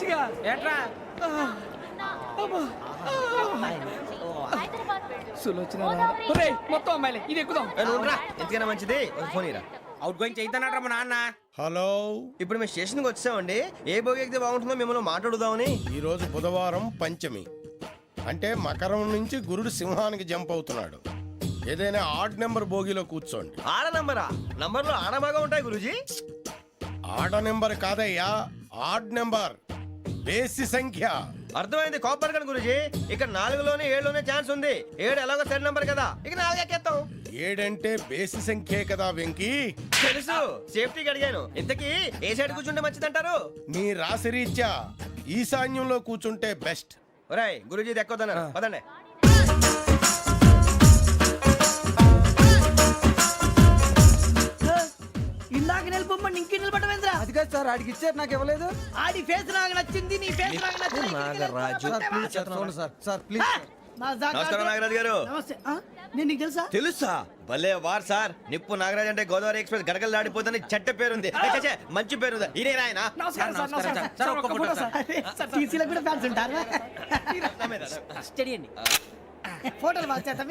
వెంకిగా ఏట్రా సులోచన మొత్తం అమ్మాయిలే ఇది ఎక్కుదాం. ఎందుకైనా మంచిది ఫోన్ ఇరా. అవుట్ గోయింగ్ చేద్దానట్రా మా నాన్న. హలో, ఇప్పుడు మేము స్టేషన్కి వచ్చామండి. ఏ బోగి ఎక్కితే బాగుంటుందో మిమ్మల్ని మాట్లాడుదామని. ఈరోజు బుధవారం పంచమి, అంటే మకరం నుంచి గురుడు సింహానికి జంప్ అవుతున్నాడు. ఏదైనా ఆడ్ నెంబర్ బోగిలో కూర్చోండి. ఆడ నంబరా? నంబర్లో ఆడ బాగా ఉంటాయి గురూజీ. ఆడ నెంబర్ కాదయ్యా, ఆడ్ నెంబర్, బేసి సంఖ్య. అర్థమైంది, కాపర్ కానీ గురూజీ. ఇక్కడ 4లోనే 7లోనే ఛాన్స్ ఉంది. 7 ఎలాగో సెడ్ నంబర్ కదా, ఇక 4 ఎక్కేస్తాం. 7 అంటే బేసి సంఖ్యే కదా వెంకీ. తెలుసు, సేఫ్టీకి అడిగాను. ఇంతకీ ఏ సైడ్ కూర్చుంటే మంచిదంటారు? నీ రాశి రీత్యా ఈశాన్యంలో కూర్చుంటే బెస్ట్. ఒరాయ్ గురూజీ దెక్కొద్దన్నారు, పదండి. ఇందాక నిలబొమ్మని ఇంకే నిలబడమేంద్రా? అది కాదు సార్, ఆడికి ఇచ్చారు నాకు ఇవ్వలేదు. ఆడి ఫేస్ నాకు నచ్చింది, నీ ఫేస్ నాకు నచ్చింది. Nagaraju sir please. నమస్కారం నాగరాజు గారు. నమస్తే. నేను నీకు తెలుసా? తెలుసా? భలే వార్ సార్. నిప్పు నాగరాజ్ అంటే గోదావరి ఎక్స్ప్రెస్ గడగలు దాడిపోతుంది చెట్ట పేరుంది. మంచి పేరు. ఇదే ఆయన టీసీలో కూడా ఫ్యాన్స్ ఉంటారా? స్టడీ అండి. ఫోటోలు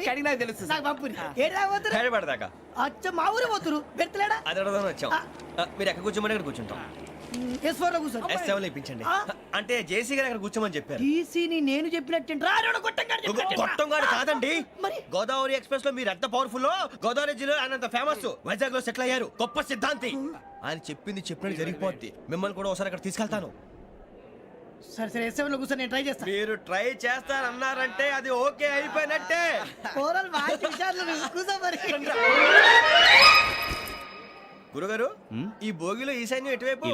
కడిగి నాకు తెలుసు. నాకు పంపు. ఏడా పోతురు? పడదాకా అచ్చ మా ఊరు పోతురు. పెడతలేడా? అది అడగదాం వచ్చాం. మీరు ఎక్కడ కూర్చోమని అక్కడ కూర్చుంటాం. S4 లో కూర్చో. S7 ఇప్పించండి. అంటే జేసీ గారు అక్కడ కూర్చోమని చెప్పారు. టీసీని నేను చెప్పినట్టు గొట్టంగాడు కాదండి. గోదావరి ఎక్స్ప్రెస్ లో మీరు ఎంత పవర్ఫుల్, గోదావరి జిల్లా ఆయన ఫేమస్. వైజాగ్ లో సెటిల్ అయ్యారు, గొప్ప సిద్ధాంతి. ఆయన చెప్పింది చెప్పినట్టు జరిగిపోద్ది. మిమ్మల్ని కూడా ఒకసారి అక్కడ తీసుకెళ్తాను. సరే సరే, S7 లో కూర్చో, నేను ట్రై చేస్తాను. మీరు ట్రై చేస్తారన్నారంటే అది ఓకే అయిపోయినట్టే. ఓరల్ వాయిస్ విషయాలు కూర్చో మరి. గురుగారు, ఈ భోగిలో ఈశాన్యం ఎటువైపు?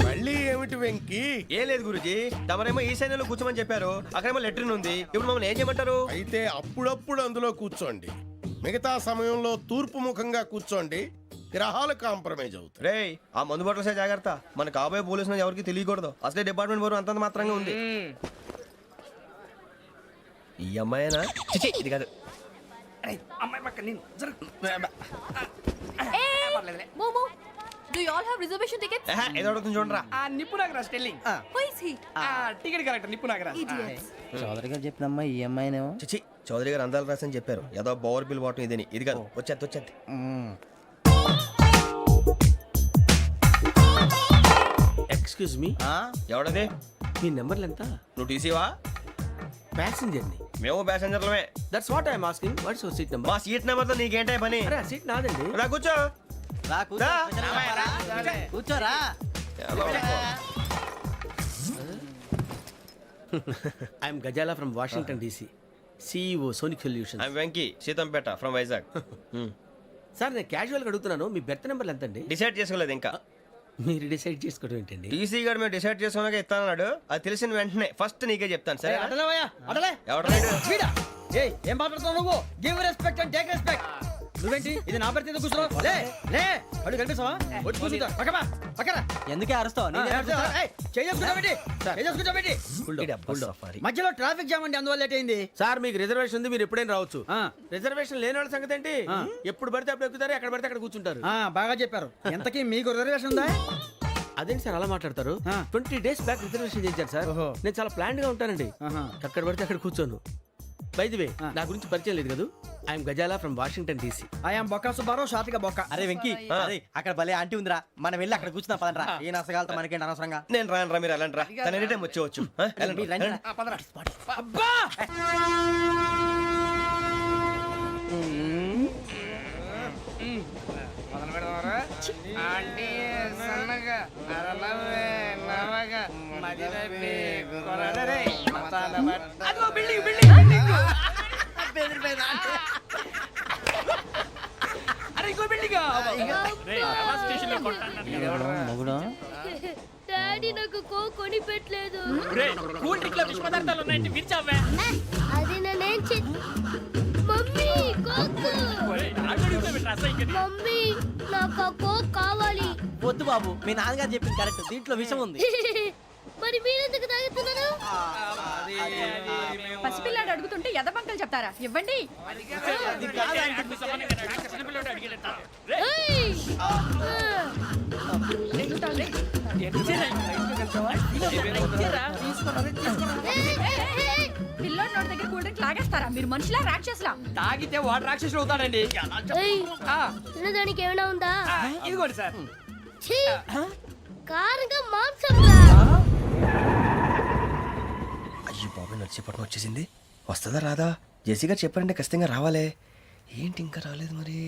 మళ్ళీ ఏమిటి వెంకీ? ఏం లేదు గురుజీ, తమరేమో ఈశాన్యంలో కూర్చోమని చెప్పారు. అక్కడేమో లెట్రిన్ ఉంది. ఇప్పుడు మమ్మల్ని ఏం చేయమంటారు? అయితే అప్పుడప్పుడు అందులో కూర్చోండి. మిగతా సమయంలో తూర్పు ముఖంగా కూర్చోండి. గ్రహాలు కాంప్రమైజ్ అవుతాయి. రేయ్, ఆ మందు బట్టలసే జాగ్రత్త. మన కాబోయే పోలీసులు ఎవరికి తెలియకూడదు. అసలే డిపార్ట్మెంట్ బోరు అంతంత మాత్రంగా ఉంది. ఈ అమ్మాయినా? చిచి, ఇది కాదు. అమ్మాయి పక్క నేను Momo, do you all have reservation tickets? ఏదో అడుగుతుంది చూడరా. ఆ నిప్పు Nagaraj telling. Who is he? Ticket correct నిప్పు నాగరాజ్. Idiots. చౌదరి గారు చెప్పినమ్మా ఈ అమ్మాయినేమో. చిచి, చౌదరి గారు అందాలు రాసని చెప్పారు. ఏదో బోర్ బిల్ వాటం ఇదని. ఇది కాదు, వచ్చేది. Excuse me, ఎవడది? మీ నెంబర్లు ఎంత? నువ్వు టీసీవా? ప్యాసింజర్ ని. మేము ప్యాసెంజర్లమే. That's what I'm asking. What's your seat number? మా సీట్ నెంబర్ తో నీకేంటే పని? అరే ఆ సీట్ నాదండి. రా కూర్చో. రా. కూర్చోరా. I'm Gazala from Washington DC, CEO sonic solutions. I'm Venky, Seethampeta from Vizag. Sir నేను క్యాజువల్ గా అడుగుతున్నాను, మీ బెర్త్ నెంబర్లు ఎంత అండి? డిసైడ్ చేసుకోలేదు ఇంకా. మీరు డిసైడ్ చేసుకోవడం ఏంటండి? టీసీ గారు మేము డిసైడ్ చేసుకున్నాక ఇస్తానన్నాడు. అది తెలిసిన వెంటనే ఫస్ట్ నీకే చెప్తాను. సరే అడలే ఎవరు? ఏం మాట్లాడుతున్నావు నువ్వు? Give respect and take respect. నువ్వేంటి ఇది నా పరిస్థితి ఎందుకు కూర్చున్నావు? లే లే, అడు కనిపిస్తావా? వచ్చి కూర్చుంటా. పక్కన ఎందుకే అరుస్తావు? మధ్యలో ట్రాఫిక్ జామ్ అండి, అందువల్ల లేట్ అయింది. సార్ మీకు రిజర్వేషన్ ఉంది, మీరు ఎప్పుడైనా రావచ్చు. రిజర్వేషన్ లేని వాళ్ళ సంగతి ఏంటి? ఎప్పుడు పడితే అప్పుడు ఎక్కుతారు, ఎక్కడ పడితే అక్కడ కూర్చుంటారు. బాగా చెప్పారు. ఎంతకీ మీకు రిజర్వేషన్ ఉందా? అదేంటి సార్ అలా మాట్లాడతారు? 20 days బ్యాక్ రిజర్వేషన్ చేయించారు సార్. నేను చాలా ప్లాన్డ్ గా ఉంటానండి. అక్కడ పడితే అక్కడ కూర్చోను. బై ది వే, నా గురించి పరిచయం లేదు కదా. I'm Gazala from Washington DC. I'm Bokka Subbarao, షాతిక బొక్క. అరే వెంకీ, అక్కడ భలే ఆంటీ ఉందిరా, మనం వెళ్ళి అక్కడ కూర్చున్నా పదనరా. ఏ నసగాలతో మనకేంటి అనవసరంగా. నేను రాను, మీరు ఎలాంటి రా. తన ఎనీ టైం వచ్చేవచ్చు. అబ్బా డాడీ నాకు కోక్ కొని పెట్టలేదు. కూల్ డ్రింక్ లో విష పదార్థాలు ఉన్నాయంటే విరిచావే. అది నేనేం మమ్మీ కోక్. మమ్మీ నాకు ఆ కోక్ కావాలి. వద్దు బాబు, మీ నాన్నగారు చెప్పింది కరెక్ట్, దీంట్లో విషయం ఉంది. మరి మీరెందుకు తాగుతున్నారు? పసిపిల్లాడు అడుగుతుంటే ఎదబంకలు చెప్తారా? ఇవ్వండి. ఏయ్! పిల్లోడి నోటి దగ్గర కూల్ డ్రింక్ లాగేస్తారా మీరు మనుషులా రాక్షసులా తాగితే వాడు రాక్షసుడు అవుతాడండి ఏయ్, ఆ, తినడానికి ఏమైనా ఉందా ఆ, ఇదిగోండి సార్ ఛీ! కారంగా మాంసంలా అయ్యో బాబాయ్ నడిచేపట్నం వచ్చేసింది. వస్తుందా రాదా? జెసి గారు చెప్పారంటే ఖచ్చితంగా రావాలే. ఏంటి ఇంకా రాలేదు మరి?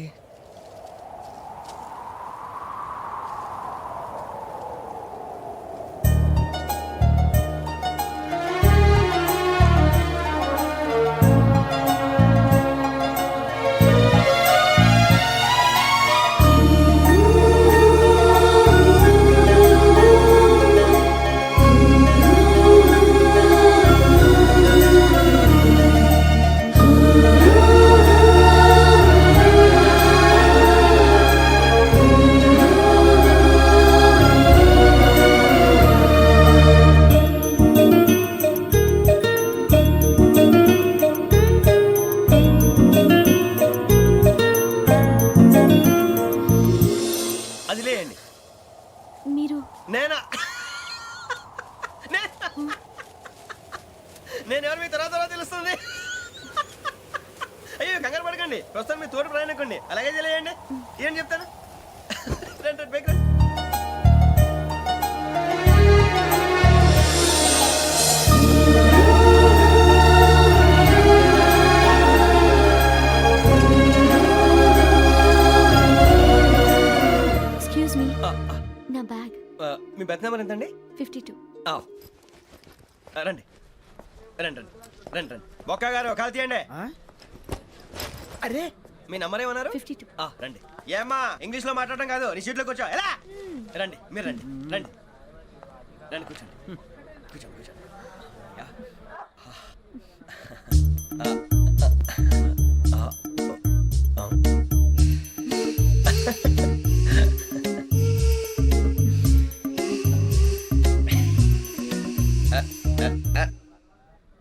అది లేయండి. మీరు నేనా? నేను ఎవరు మీ తర్వాత తెలుస్తుంది. అయ్యో కంగారు పడకండి, ప్రస్తుతం మీ తోటి ప్రయాణకండి. అలాగే తెలియండి. ఏం చెప్తాను? రండి, రండి, బైక్ రండి. ఎక్స్క్యూజ్ మీ నా బ్యాగ్ మీ బెత్ నెంబర్ ఎంతండి? 52. రండి రండి రండి రండి రండి. బొక్క గారు కాల్ తీయండి. అరే మీ నంబర్ ఏమన్నారు? 52. రండి. ఏమ్మా ఇంగ్లీష్ లో మాట్లాడడం కాదు, నీ సీట్లోకి వచ్చా. ఎలా రండి, మీరు రండి రండి రండి, కూర్చోండి కూర్చోండి కూర్చోండి. యా.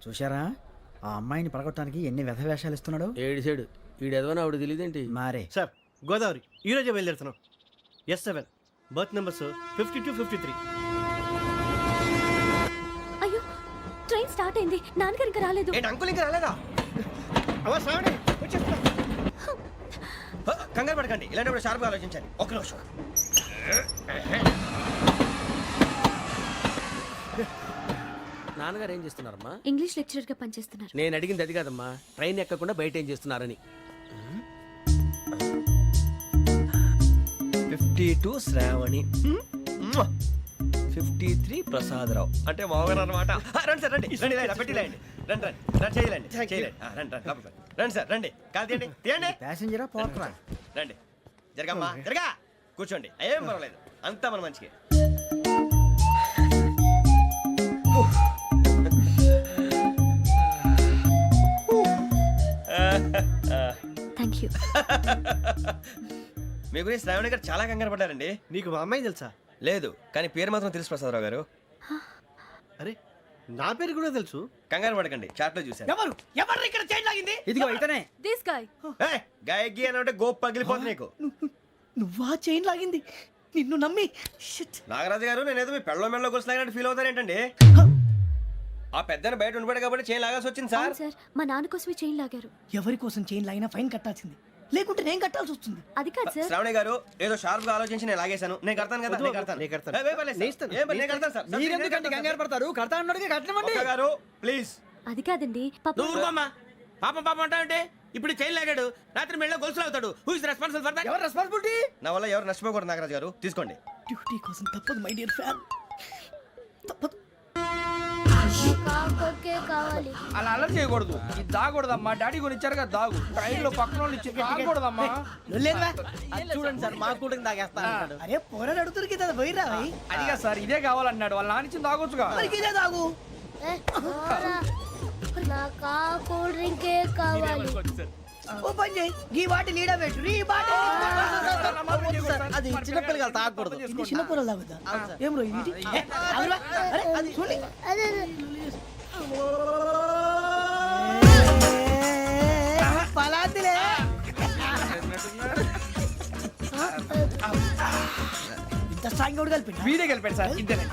చూశారా ఆ అమ్మాయిని పడగొట్టడానికి ఎన్ని వ్యధ వేషాలు ఇస్తున్నాడు. ఏడు సైడు ఈడు ఎదవని ఆవిడ తెలియదేంటి? మారే సార్ గోదావరి ఈ రోజే బయలుదేరుతున్నాం. S7 berth numbers 52, 53. అయ్యో ట్రైన్ స్టార్ట్ అయింది, నాన్నగారు ఇంకా రాలేదు. ఏంటి అంకుల్ ఇంకా రాలేదా? కంగారు పడకండి, ఇలాంటప్పుడు షార్ప్గా ఆలోచించండి. ఒక్క నిమిషం. నాన్నగారు ఏం చేస్తున్నారమ్మా? ఇంగ్లీష్ లెక్చరర్ గా పనిచేస్తున్నారు. నేను అడిగింది అది కాదమ్మా, ట్రైన్ ఎక్కకుండా బయట ఏం చేస్తున్నారని. 52 శ్రావణి, 53 ప్రసాదరావు అంటే మామగారు అనమాట. రండి సార్, రండి రండి, పెట్టి లేండి. రండి రండి రండి, చేయలేండి చేయలేండి. రండి రండి లోపలికి రండి. రండి సార్, రండి. కాల్ తీయండి తీయండి. ప్యాసింజరా పోట్రా. రండి, జరగమ్మా జరగా, కూర్చోండి. ఏం పర్వాలేదు, అంతా మన మంచికి. Thank you. మీ గురించి శ్రావణి గారు చాలా కంగారు పడ్డారండి. నీకు మా అమ్మాయి తెలుసా? లేదు, కానీ పేరు మాత్రం తెలుసు ప్రసాదరావు గారు. అరే నా పేరు కూడా తెలుసు. కంగారు పడకండి, చాట్ లో చూశాను. ఎవరు ఎవరు ఇక్కడ చైన్ లాగింది? ఇదిగో ఇతనే. This guy. గాయకి అని అంటే గోప్ పగిలిపోతుంది నీకు. నువ్వా చైన్ లాగింది? నిన్ను నమ్మి నాగరాజు గారు, నేనేదో మీ పెళ్ళ మెళ్ళలో గురిసిలాగినట్టు ఫీల్ అవుతారేంటండి? ఆ పెద్దని బయట ఉండిపోయాడు కాబట్టి చైన్ లాగాల్సి వచ్చింది సార్. సార్ మా నాన్న కోసమే చైన్ లాగారు. ఎవరి కోసం చైన్ లాగినా ఫైన్ కట్టాల్సింది, లేకుంటే నేను కట్టాల్సి వస్తుంది. అది కాదు సార్. శ్రావణి గారు ఏదో షార్ప్ గా ఆలోచించి నేను లాగేశాను. నేను కడతాను కదా, నేను కడతాను. నేను కడతాను. ఏ, పర్లేదు సార్. నేను ఇస్తాను. ఏ, నేను కడతాను సార్. మీరెందుకంటే కంగారు పడతారు? కడతా అన్నాడుగా కట్టమండి. ఒక్క గారు ప్లీజ్. అది కాదండి పాప. నువ్వు ఊరుకోమ్మా. పాపం పాపం అంటావంటే ఇప్పుడు చైన్ లాగాడు, రాత్రి మెళ్ళ గొలుసులు అవుతాడు. Who is responsible for that? ఎవరు రెస్పాన్సిబిలిటీ? నా వల్ల ఎవరు నష్టపోకూడదు నాగరాజు గారు, తీసుకోండి. డ్యూటీ కోసం తప్పదు మై డియర్ ఫ్యాన్, తప్పదు. కాకొక్కే కావాలి. అలా అలర్ చేయకూడదు. ఇది దాగకూడదమ్మా, డాడీ కొని ఇచ్చారు కదా దాగు. ట్రైన్ లో పక్కన వాళ్ళు ఇచ్చి దాగకూడదమ్మా. చూడండి సార్, మా కూడా తాగేస్తా అన్నాడు. అరే పోరాడు అడుగుతారు కదా పోయిరా. అదిగా సార్, ఇదే కావాలన్నాడు. వాళ్ళ నానిచ్చింది తాగొచ్చుగా. ఇదే తాగు. ఏ, పోరా. నాకు ఆ కూల్ డ్రింకే కావాలి. ఓ పని చేయి, ఈ బాటి లీడ పెట్టు. ఈ బాటి అది చిన్నపిల్లలు తాగకూడదు. చిన్నపూరలు తాగుతా. ఏం రో ఇది? అది చూడండి. అదే పలాతిలే. ఇంత స్ట్రాంగ్ కూడా కలిపి వీడే కలిపాడు సార్ ఇద్దరే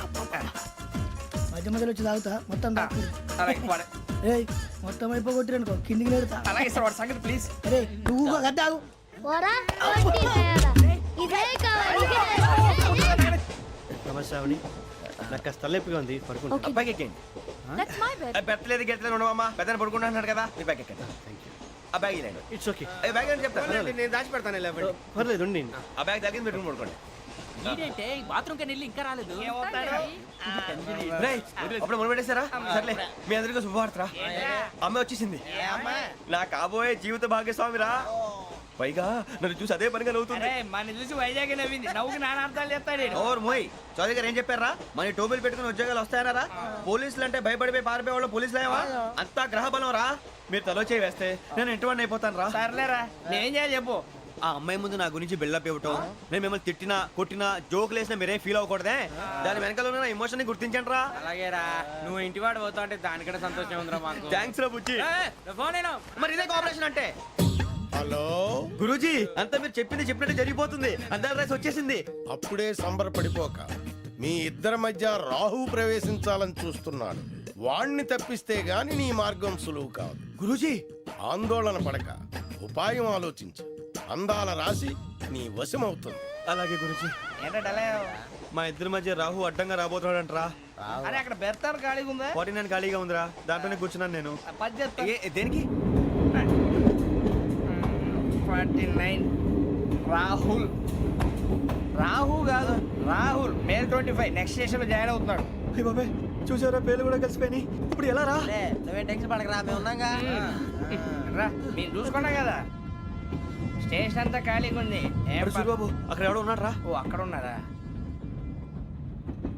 మధ్య మధ్యలో వచ్చి తాగుతా మొత్తం తాగు అలాగే వాడు- రేయ్ మొత్తం అయిపోగొట్టిరు అనుకో కిందికి నేడుతా అలాగే సార్ వాడు సంగతి ప్లీజ్ రే నువ్వు గద్ద తాగు పోరా, వడ్డీ తయారా. ఇదే కావాలి, ఇదే. నమస్తే శ్రావణి నాకు కాస్త తలెప్పిగా ఉంది పడుకుంటా Okay. అబ్బాయికి ఎక్కండి దట్స్ మై బెడ్. పెట్టలేదు గెట్టలేదు ఉండవమ్మా పెద్దని పడుకుంటున్నాడు కదా మీ బ్యాగ్ ఎక్కండి ఆ బ్యాగ్ ఇలాండి ఇట్స్ ఓకే బ్యాగ్ అని చెప్తాను నేను దాచి పెడతాను పర్లేదు ఉండి ఆ బ్యాగ్ తగ్గింది పెట్టుకుని పడుకోండి బాత్రూమ్ కెళ్ళి ఇంకా రాలేదు రేయ్, అప్పుడు మొదలు పెట్టేశారా సర్లే మీ అందరికీ శుభవార్తరా అమ్మ వచ్చేసింది నా కాబోయే జీవిత భాగ్యస్వామిరా పైగా నన్ను చూసి అదే పనిగా నవ్వుతుంది మన చూసి వైజాగ్ నవ్వింది నవ్వుకి నాన్న అర్థాలు చెప్తాడు ఓర్ మోయ్ చౌదరి గారు ఏం చెప్పారా మన టోబీలు పెట్టుకుని ఉద్యోగాలు వస్తాయనరా పోలీసులు అంటే భయపడిపోయి పారిపోయే వాళ్ళు పోలీసులేవా అంతా గ్రహ బలం రా మీరు తలో చేయి వేస్తే నేను ఇంటివాడిని అయిపోతాను రా సర్లేరా నేనేం చేయాలి చెప్పు ఆ అమ్మాయి ముందు నా గురించి బిల్డప్ ఇవ్వటం నేను మిమ్మల్ని తిట్టినా కొట్టినా జోకులు వేసినా మీరేం ఫీల్ అవ్వకూడదే దాని వెనకాల ఉన్న ఎమోషన్ ని గుర్తించండి రా అలాగేరా నువ్వు ఇంటి వాడు పోతా అంటే దానికంటే సంతోషం ఉందిరా మాకు థ్యాంక్స్ రా బుజ్జి ఫోన్ మరి ఇదే కోఆపరేషన్ అంటే హలో గురూజీ అంతా మీరు చెప్పింది చెప్పినట్టు జరిగిపోతుంది అందరి రైస్ వచ్చేసింది అప్పుడే సంబరపడిపోక మీ ఇద్దరి మధ్య రాహు ప్రవేశించాలని చూస్తున్నాడు వాణ్ణి తప్పిస్తే గాని నీ మార్గం సులువు కాదు గురూజీ ఆందోళన పడక ఉపాయం ఆలోచించు అందాల రాశి నీ వశమవుతుంది అలాగే గురూజీ ఏంటంటే మా ఇద్దరి మధ్య రాహు అడ్డంగా రాబోతున్నాడంట్రా అరే అక్కడ బెర్తాను ఖాళీగా ఉందా 49 ఖాళీగా ఉందిరా దాంట్లోనే కూర్చున్నాను నేను పది చెప్తా దేనికి 49 రాహుల్ రాహు కాదు రాహుల్ మే 25 నెక్స్ట్ స్టేషన్ లో జాయిన్ అవుతున్నాడు అయ్య బాబాయ్ చూసారా పేర్లు కూడా కలిసిపోయినాయి ఇప్పుడు ఎలా రా నువ్వే టెన్షన్ పడకరా మేము ఉన్నాగా రా మీరు చూసుకున్నా కదా స్టేషన్ అంతా ఖాళీగా ఉంది ఏం అరే సూరిబాబు అక్కడ ఎవడో ఉన్నాడు రా ఓ అక్కడ ఉన్నారా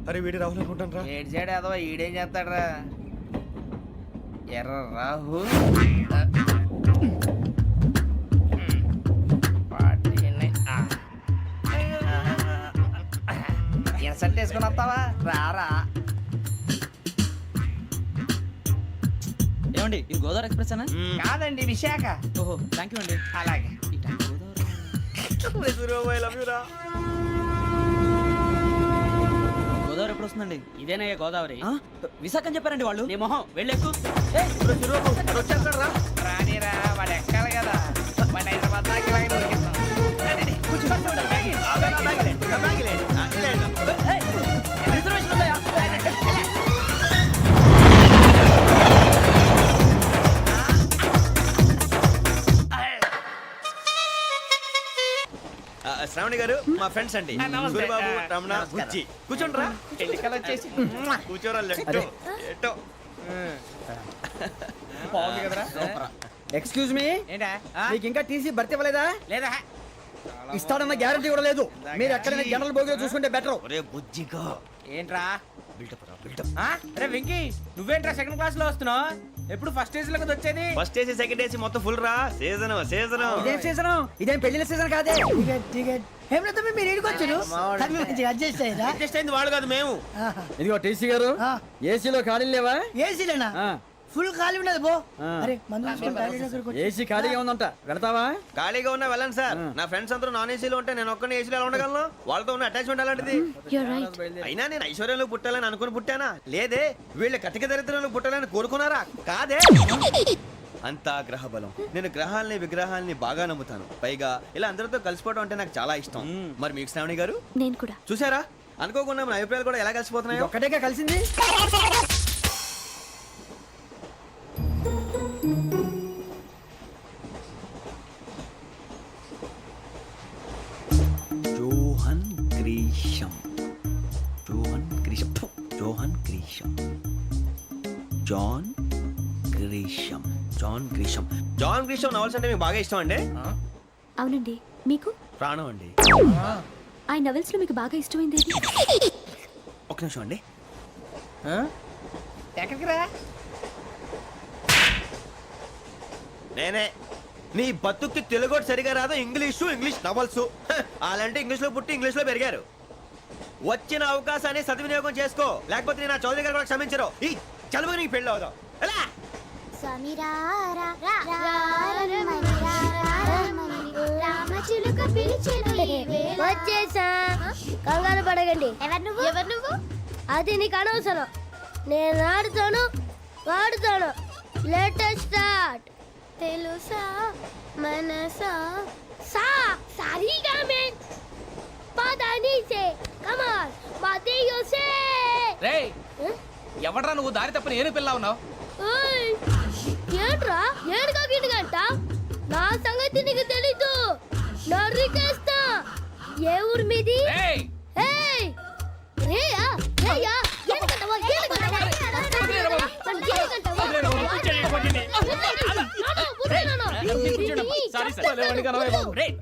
అరే వీడి రాహుల్ అనుకుంటాను రా ఏడు సైడ్ అదో ఈడేం చేస్తాడరా ఎర్ర రాహు ఇన్సల్ట్ వేసుకుని వస్తావా రారా ఏమండి ఇది గోదావరి ఎక్స్ప్రెస్ అనా కాదండి విశాఖ ఓహో థ్యాంక్ యూ అండి అలాగే సూరిబాబు ఐ లవ్ యూ రా గోదావరి ఎప్పుడు వస్తుందండి ఇదేనయ్య గోదావరి విశాఖ అని చెప్పారండి వాళ్ళు నీ మొహం వెళ్ళెక్కు సూరిబాబు వచ్చేస్తాడు రా రానిరా వాడు ఎక్కాలి కదా వాడు హైదరాబాద్ దాకా ఇలాగే దొరికిస్తాం రండి, కూర్చో. రిజర్వేషన్ ఉందా? శ్రావణి గారు మా ఫ్రెండ్స్ అండి నమస్తే. సూరిబాబు రమణ బుజ్జి కూర్చోండి రా ఎన్నికలు వచ్చేసి కూర్చోరా లెట్టో ఎట్టో బాగుంది కదరా ఎక్స్క్యూజ్ మీ ఏంటా మీకు ఇంకా టీసీ భర్తీ ఇవ్వలేదా లేదా ఇస్తాడన్న గ్యారంటీ కూడా లేదు మీరు ఎక్కడైనా జనరల్ బోగిలో చూసుకుంటే బెటర్ ఒరే బుజ్జిగా ఏంట్రా బిల్డప్ రా బిల్డప్ అరే వెంకీ నువ్వేంట్రా సెకండ్ క్లాస్ లో వస్తున్నావు ఎప్పుడు ఫస్ట్ ఏజ్ లో వచ్చేది ఫస్ట్ ఏసీ సెకండ్ ఏసీ మొత్తం ఫుల్ రా సీజన్ సీజన్ ఇదేం సీజన్ ఇదేం పెళ్లిన సీజన్ కాదే టికెట్ టికెట్ ఏమిటో మీరు ఇడికి వచ్చారు మంచిగా అడ్జస్ట్ అయ్యారా అడ్జస్ట్ అయింది వాళ్ళు కాదు మేము ఇదిగో టీసీ గారు ఆ. ఏసీలో ఖాళీ లేవా ఏసీలేనా ఫుల్ ఖాళీ ఉన్నది బో అరే మందు తీసుకొని టాయిలెట్ దగ్గరికి వచ్చి. ఏసీ ఖాళీగా ఉందంట వెళతావా ఖాళీగా ఉన్నా వెళ్ళండి సార్ నా ఫ్రెండ్స్ అందరూ నాన్ ఏసీలో ఉంటే నేను ఒక్కనే ఏసీలో ఎలా ఉండగలను వాళ్ళతో ఉన్న అటాచ్మెంట్ అలాంటిది You're right. అయినా నేను ఐశ్వర్యంలో పుట్టాలని అనుకుని పుట్టానా లేదే వీళ్ళ కటిక దరిద్రంలో పుట్టాలని కోరుకున్నారా కాదే అంతా గ్రహ బలం నేను గ్రహాలని విగ్రహాలని బాగా నమ్ముతాను పైగా ఇలా అందరితో కలిసిపోవడం అంటే నాకు చాలా ఇష్టం మరి మీకు శ్రావణి గారు నేను కూడా చూసారా అనుకోకుండా మన అభిప్రాయాలు కూడా ఎలా కలిసిపోతున్నాయో ఒక్కటేగా కలిసింది John Grisham John Grisham John Grisham John Grisham John Grisham John Grisham novels అంటే మీకు బాగా ఇష్టం అండి అవునండి మీకు ప్రాణం అండి ఆ నవెల్స్ లో మీకు బాగా ఇష్టమైంది ఏది? ఒక నిమిషం అండి ఎక్కడికి రా నేనే నీ బతుక్కి తెలుగు సరిగా రాదు ఇంగ్లీష్ నవల్స్ అలాంటి ఇంగ్లీష్ లో పుట్టి ఇంగ్లీష్ లో పెరిగారు వచ్చిన అవకాశాన్ని సద్వినియోగం చేసుకో లేకపోతే నేను నా చౌదరి గారు కూడా క్షమించరు ఈ చదువు నీకు పెళ్ళి అవుదాం ఎలా స్వామి రారా రారా రమణి రారా రమణి రామ వచ్చేసా, కంగారు పడకండి. ఎవరు నువ్వు? అది నీకు అనవసరం. నేను ఆడుతాను, వాడుతాను. Let start. తెలుసా మనసా సా సారీగా మే పదని సే కమాన్ బాతియో సే. రేయ్ ఎవడ్రా నువ్వు దారి తప్పని ఏను పిల్ల ఉన్నావు? ఓయ్ ఏంట్రా ఏడుగా గిడుగంట? నా సంగతి నీకు తెలీదు. నరికేస్తా. ఏ ఊరు మీది? రేయ్ ఏయ్ రేయా రేయా ఏడుగంటవా ఏడుగంటవా సారీ సార్ రేయ్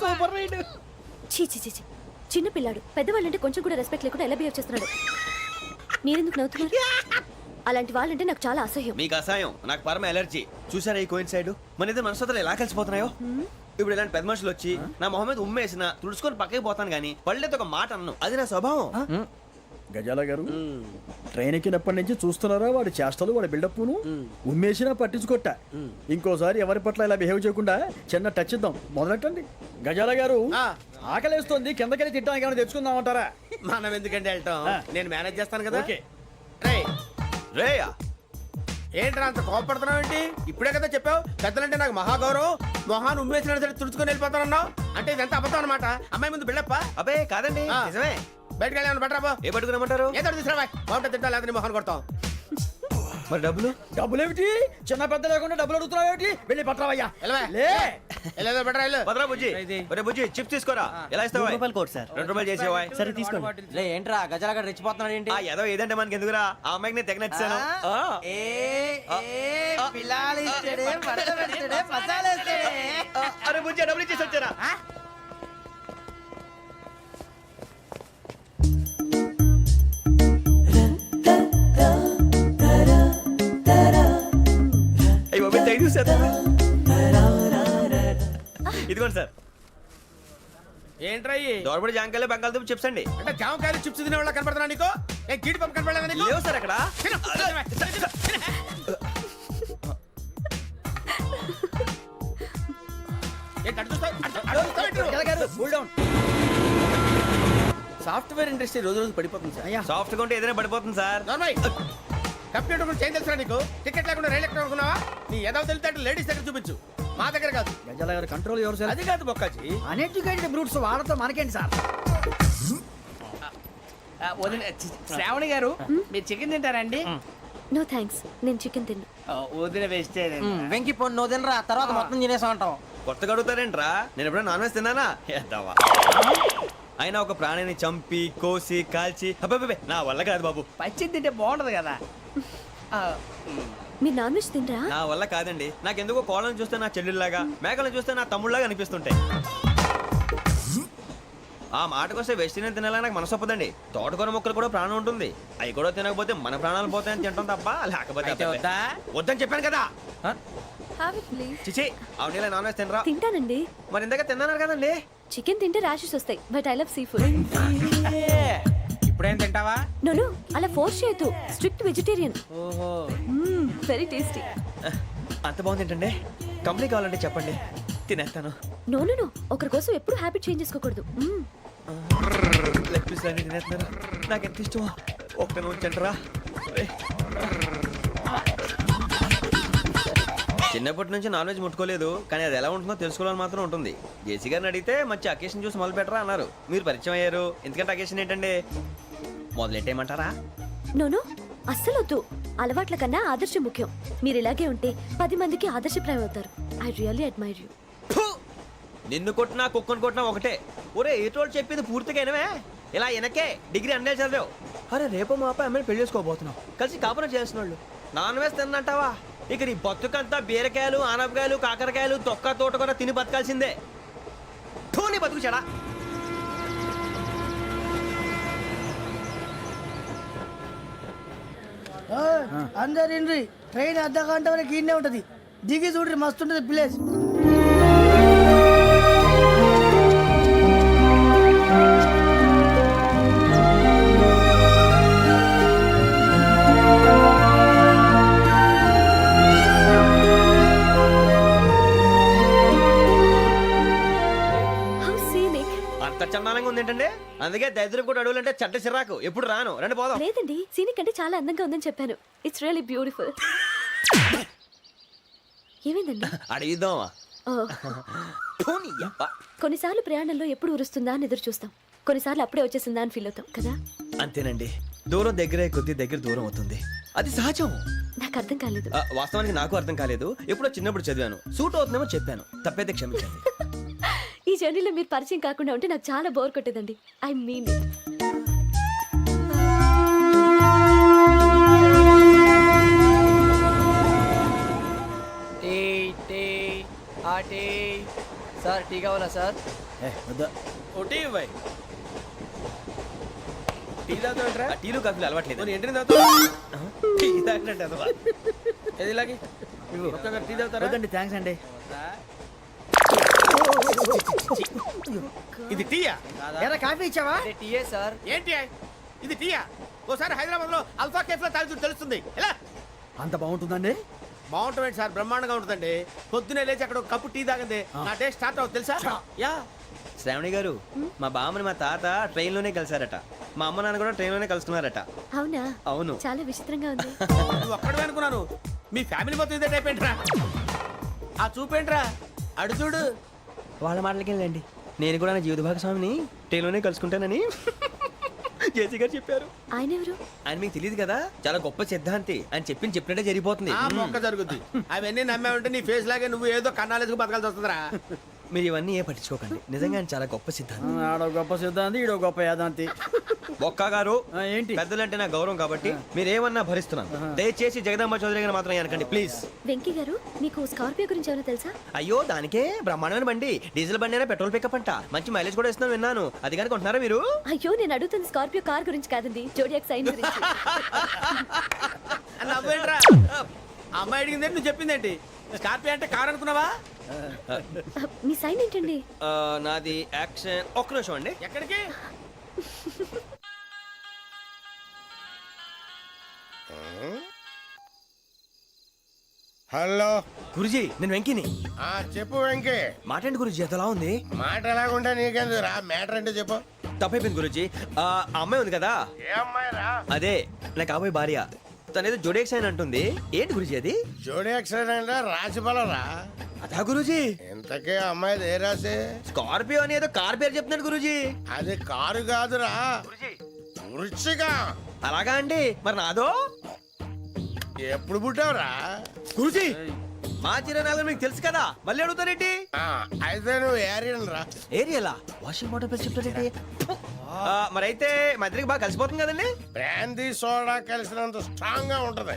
సూపర్ రైడ్. చీ చీ చీ చీ. చిన్న పిల్లాడు పెద్దవాళ్ళంటే కొంచెం కూడా రెస్పెక్ట్ లేకుండా ఎలా బిహేవ్ చేస్తున్నాడు. మీరెందుకు నవ్వుతున్నారు? అలాంటి వాళ్ళంటే నాకు చాలా అసహ్యం. మీకు అసహాయం, నాకు పరమ ఎలర్జీ. చూసారా ఈ కోయిన్ సైడ్ మన ఇద్దరు మనసుతో ఎలా కలిసిపోతున్నాయో. ఇప్పుడు ఇలాంటి పెద్ద మనుషులు వచ్చి నా మొహం మీద ఉమ్మేసిన తుడుచుకొని పక్కకి పోతాను కానీ పళ్ళేతో ఒక మాట అన్ను. అది నా స్వభావం. గజాల గారు ట్రైన్ ఎక్కినప్పటి నుంచి చూస్తున్నారా వాడి చేష్టలు, వాడి బిల్డప్ను. ఉమ్మేసినా పట్టించుకోట. ఇంకోసారి ఎవరి పట్ల ఇలా బిహేవ్ చేయకుండా చిన్న టచ్ ఇద్దాం. మొదలెట్టండి. గజాల గారు ఆకలేస్తోంది, కిందకెళ్ళి తిట్టడానికి ఏమైనా తెచ్చుకుందామంటారా? మనం ఎందుకంటే వెళ్తాం, నేను మేనేజ్ చేస్తాను కదా. ఓకే. రేయ్ రేయా ఏంట్రా అంత కోపడుతున్నావు ఏంటి? ఇప్పుడే కదా చెప్పావు పెద్దలంటే నాకు మహాగౌరవం, మొహాన్ని ఉమ్మేసిన సరే తుడుచుకొని వెళ్ళిపోతానన్నావు. అంటే ఇదంతా అబద్ధం అనమాట. అమ్మాయి ముందు బిల్డప్ప. అబ్బే కాదండి, ఆ. నిజమే. బయటకు వెళ్ళి బట్రాబో. ఏ పట్టుకురమ్మంటారు? ఏదో తీసుకురా బాగుంటుంది తింటా లేదా మొహన్ కొడతాం. మరి డబ్బులు? డబ్బులేమిటి? చిన్న పెద్ద లేకుండా డబ్బులు అడుగుతున్నావు ఏమిటి? వెళ్ళి పట్టరావయ్యా. వెళ్ళవా? లే వెళ్ళేదో బట్రా వెళ్ళు. భద్రా బుజ్జి, ఒరే బుజ్జి చిప్స్ తీసుకోరా. ఎలా ఇస్తావా? రూపాయలు కోట్ సార్. 2 రూపాయలు చేసేవా? సరే తీసుకోండి. లే ఏంట్రా గజాల గారు రెచ్చిపోతున్నాడు ఏంటి? ఆ ఏదో ఏదంటే మనకి ఎందుకురా, ఆ అమ్మాయికి నేను తెగ నచ్చాను. అరే బుజ్జి డబ్బులు ఇచ్చేసి వచ్చారా? అయ్యో తెగ చూసేస్తా. ఇదిగోండి సార్. ఏంట్రా ఇయి? దోరబడి జాంకాయలు బంగాళదుంప చిప్స్ అండి. అంటే జామకాయలు చిప్స్ తినే వాళ్ళ కనపడుతున్నా నీకు? ఏ గీడి పంపు కనపడలేదా నీకు? లేవు సార్ అక్కడ. తిను, తిను, తిను. ఏంటి అటు చూస్తావు? అటు చూస్తావు ఏంటి నువ్వు? గజాల గారు కూల్ డౌన్. సాఫ్ట్వేర్ ఇండస్ట్రీ రోజు రోజు పడిపోతుంది సార్. అయ్యా సాఫ్ట్ గా ఉంటే ఏదైనా పడిపోతుంది సార్. నార్మల్. కంప్యూటర్ గురించి ఏం తెలుసా నీకు? టికెట్ లేకుండా రైలు ఎక్కడ అనుకున్నావా? నీ ఏదో తెలితే లేడీస్ దగ్గర చూపించు, మా దగ్గర కాదు. గజాల గారు కంట్రోల్ ఎవరు సార్? అది కాదు బొక్కాజీ. అన్ఎడ్యుకేటెడ్ బ్రూట్స్ వాడతాం మనకేంటి సార్? శ్రావణి గారు మీరు చికెన్ తింటారండి? నో థ్యాంక్స్, నేను చికెన్ తిన్నా. వదిన వేస్తే వెంకి పొన్ను నువ్వు తినరా, తర్వాత మొత్తం తినేసా ఉంటాం. కొత్తగా అడుగుతారేంట్రా? నేను ఎప్పుడైనా నాన్ వెజ్ తిన్నానా? ఎద్దావా. అయినా ఒక ప్రాణిని చంపి కోసి కాల్చి అబ్బబ్బే నా వల్ల కాదు బాబు. పచ్చి తింటే బాగుంటది కదా. మీరు నాన్ వెజ్ తినరా? నా వల్ల కాదండి. నాకెందుకో కోళ్ళని చూస్తే నా చెల్లెళ్ళలాగా, మేకలను చూస్తే నా తమ్ముళ్ళలాగా అనిపిస్తుంటాయి. ఆ మాటకొస్తే వెస్టిరియన్ తినాలని నాకు మనసు ఒప్పదండి. తోటకూర మొక్కలు కూడా ప్రాణం ఉంటుంది. అవి కూడా తినకపోతే మన ప్రాణాలు పోతాయని తింటాం తప్ప లేకపోతే వద్దా? వద్దని చెప్పాను కదా. Have it please. చిచి అవునీ నాన్ వెజ్ తినరా? తింటానండి. మరి ఇందాక తిన్నాను కదండి. చికెన్ తింటే ర్యాషెస్ వస్తాయి, but I love sea food. ఇప్పుడేం తింటావా? నో అలా ఫోర్స్ చేయొద్దు. Strict vegetarian. ఓహో వెరీ టేస్టీ. అంత బాగుంది ఏంటండి? కంపెనీ కావాలంటే చెప్పండి, తినేస్తాను. నో ఒకరి కోసం ఎప్పుడు హ్యాబిట్ చేంజ్ చేసుకోకూడదు. లెగ్ పీస్ అన్ని తినేస్తున్నారు. నాకు ఎంత ఇష్టమో. ఒక్క ఉంచండిరా. చిన్నప్పటి నుంచి నాన్ వెజ్ ముట్టుకోలేదు, కానీ అది ఎలా ఉంటుందో తెలుసుకోవాలని మాత్రం ఉంటుంది. జేసీ గారిని అడిగితే మంచి అకేషన్ చూసి మొదలు పెట్టరా అన్నారు. మీరు పరిచయం అయ్యారు, ఎందుకంటే అకేషన్ ఏంటండి? మొదలెట్టేయమంటారా? నో అస్సలు వద్దు. అలవాట్ల కన్నా ఆదర్శం ముఖ్యం. మీరు ఇలాగే ఉంటే 10 మందికి ఆదర్శప్రాయం అవుతారు. I really admire you. నిన్ను కొట్టినా కుక్కను కొట్టినా ఒకటే. ఒరే ఏటోళ్ళు చెప్పింది పూర్తిగా వినవే. ఇలా వెనకే డిగ్రీ అన్నే చదివావు. అరే రేపు మా అబ్బాయి అమ్మాయిని పెళ్లి చేసుకోబోతున్నావు, కలిసి కాపురం చేసిన వాళ్ళు. నాన్ వెజ్ తిన్నంటావా? ఇక నీ బతుకంతా బీరకాయలు, ఆనపకాయలు, కాకరకాయలు, తొక్క తోట కూడా తిని బతకాల్సిందే. నీ బతుకు చెడా. అందరు ఇండ్రి ట్రైన్ అర్ధ గంట వరకు ఇన్నే ఉంటది. దిగి చూడ్రి మస్తు ఉంటది ప్లేస్. చందానంగా ఉంది ఏంటంటే అందుకే దరిద్రం కూడా అడవులంటే చెడ్డ చిరాకు ఎప్పుడు రాను రండి పోదాం లేదండి సీనిక్ అంటే చాలా అందంగా ఉందని చెప్పాను. It's really beautiful. ఏమైందండి? అడిగిద్దామా ఓ, కొన్నిసార్లు ప్రయాణంలో ఎప్పుడు ఉరుస్తుందా అని ఎదురు చూస్తాం, కొన్నిసార్లు అప్పుడే వచ్చేసిందా అని ఫీల్ అవుతాం కదా. అంతేనండి, దూరం దగ్గరే కొద్ది దగ్గర దూరం అవుతుంది, అది సహజం. నాకు అర్థం కాలేదు. వాస్తవానికి నాకు అర్థం కాలేదు, ఎప్పుడో చిన్నప్పుడు చదివాను, సూట్ అవుతుందేమో చెప్పాను, తప్పైతే క్షమించండి. ఈ జర్నీలో మీరు పరిచయం కాకుండా ఉంటే నాకు చాలా బోర్ కొట్టేదండి. ఐ మీన్ సార్ టీ కావాలా సార్? వద్దా. ఒకటి ఇవ్వాయి టీ తాగుతావేంట్రా? టీలు కాఫీలు అలవాట్లేదు. ఎంట్రీ తాగుతావా? టీ తాగినట్టు అదవా. ఏది ఇలాగే ఒక్కగారు టీ తాగుతారా? వద్దండి, థ్యాంక్స్ అండి. ఇది టీయా? ఎరా కాఫీ ఇచ్చావా? టీయే సార్. ఏంటి ఇది టీయా? ఓసారి హైదరాబాద్ లో అల్ఫా కేఫ్ లో తాగుతూ తెలుస్తుంది. ఎలా అంత బాగుంటుందండి? బాగుంటుంది సార్, బ్రహ్మాండంగా ఉంటుందండి. పొద్దునే లేచి అక్కడ ఒక కప్పు టీ తాగింది నా డే స్టార్ట్ అవుతుంది తెలుసా? యా. శ్రావణి గారు, మా బామ్మని మా తాత ట్రైన్ లోనే కలిసారట, మా అమ్మ నాన్న కూడా ట్రైన్ లోనే కలుస్తున్నారట. అవునా? అవును. చాలా విచిత్రంగా ఉంది. నువ్వు ఒక్కడే అనుకున్నాను, మీ ఫ్యామిలీ మొత్తం ఇదే టైప్ ఏంట్రా? ఆ చూపేంట్రా, అడు చూడు. వాళ్ళ మాటలకి వెళ్ళండి, నేను కూడా నా జీవిత భాగస్వామిని ట్రైన్ లోనే కలుసుకుంటానని జేసీ గారు చెప్పారు. ఆయన ఎవరు? ఆయన మీకు తెలియదు కదా, చాలా గొప్ప సిద్ధాంతి అని చెప్పినట్టే జరిగిపోతుంది. ఆ మొక్క జరుగుద్ది. అవన్నీ నమ్మే ఉంటే నీ ఫేస్ లాగే నువ్వు ఏదో కన్నాలేసుకు బతకాల్సి వస్తుందిరా. మీరు ఇవన్నీ ఏ పట్టించుకోకండి, నిజంగా ఆయన చాలా గొప్ప సిద్ధాంతి. ఆడో గొప్ప సిద్ధాంతి, ఈడో గొప్ప యాదాంతి. బొక్క గారు, ఏంటి? పెద్దలంటే నా గౌరవం కాబట్టి మీరేమన్నా భరిస్తున్నాను, దయచేసి జగదాంబ చౌదరి గారు మాత్రం అనకండి ప్లీజ్. వెంకీ గారు, మీకు స్కార్పియో గురించి ఏమైనా తెలుసా? అయ్యో దానికే బ్రహ్మాండమైన బండి, డీజిల్ బండి అయినా పెట్రోల్ పికప్ అంట, మంచి మైలేజ్ కూడా ఇస్తున్నాను విన్నాను, అది కానీ కొంటున్నారా మీరు? అయ్యో నేను అడుగుతుంది స్కార్పియో కార్ గురించి కాదండి, జోడియాక్ సైన్ గురించి. నవ్వేంట్రా? అమ్మాయి అడిగింది నువ్వు చెప్పిందేంటి? స్కార్పియో అంటే కార్ అనుకున్నావా? మీ సైన్ ఏంటండి? నాది యాక్షన్. ఒక్క నిమిషం అండి. ఎక్కడికి? హలో గురుజీ, నేను వెంకిని. చెప్పు వెంకీ. మాటండి గురుజీ, ఎంతలా ఉంది? మాట ఎలాగుంటా నీకెందుకు రా, మ్యాటర్ అంటే చెప్పు. తప్పైపోయింది గురుజీ, ఆ అమ్మాయి ఉంది కదా, ఏ అమ్మాయి రా? అదే నా కాబోయే భార్య, తనేదో జోడేక్స్ అని అంటుంది. ఏంటి గురుజీ అది? జోడి యాక్సిడెంట్ రాసి బలరా. అదా గురుజీ? ఇంతకే అమ్మాయి ఏ రాసి? స్కార్పియో అని ఏదో కార్ పేరు చెప్తున్నాడు గురుజీ. అది కారు కాదురా, వృచ్చిక. అలాగా అండి, మరి నాదో? ఎప్పుడు పుట్టావురా? గురుజీ, మా చిరనాలు మీకు తెలుసు కదా, మళ్ళీ అడుగుతారేంటి? అయితే నువ్వు ఏరియన్ రా. ఏరియలా? వాషింగ్ వాటర్ పేరు చెప్తారేంటి? మరైతే మా ఇద్దరికి బాగా కలిసిపోతుంది కదండి. బ్రాందీ సోడా కలిసినంత స్ట్రాంగ్ గా ఉంటది.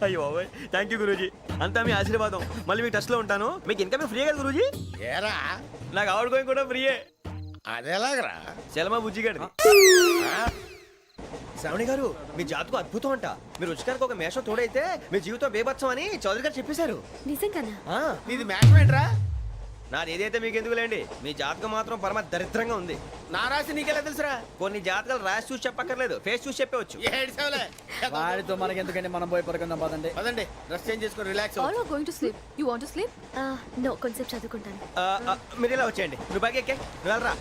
అయ్యో థ్యాంక్ యూ గురూజీ, అంతా మీ ఆశీర్వాదం. మళ్ళీ మీకు టచ్ లో ఉంటాను. మీకు ఇన్కమ్ ఫ్రీ కదా గురూజీ? ఏరా, నాకు ఆవిడ గోయింగ్ కూడా ఫ్రీయే. అదేలాగరా? చలమా బుజ్జి గారిది. శ్రావణి గారు, మీ జాతకు అద్భుతం అంట. మీరు రుచికారికి ఒక మేషం తోడైతే మీ జీవితం బేబత్సం అని చౌదరి గారు చెప్పేశారు. నిజంగానా? నీది మ్యాచ్ ఏంట్రా? నాది ఏదైతే మీకు ఎందుకులేండి, మీ జాతకం మాత్రం పరమ దరిద్రంగా ఉంది. నా రాసి నీకెలా తెలుసురా? కొన్ని జాతకాలు రాసి చూసి చెప్పక్కర్లేదు, ఫేస్ చూసి చెప్పవచ్చు. ఏడ్చావులే. వాడితో మనకి ఎందుకండి, మనం పోయి పడుకుందాం పదండి. పదండి, డ్రెస్ చేంజ్ చేసుకొని relax. All are going to sleep. You want to sleep? No, కొంచెం చదువుకుంటాను. మీరు ఇలా వచ్చేయండి. నువ్వు బాగా ఎక్కే, నువ్వు వెళ్ళరా.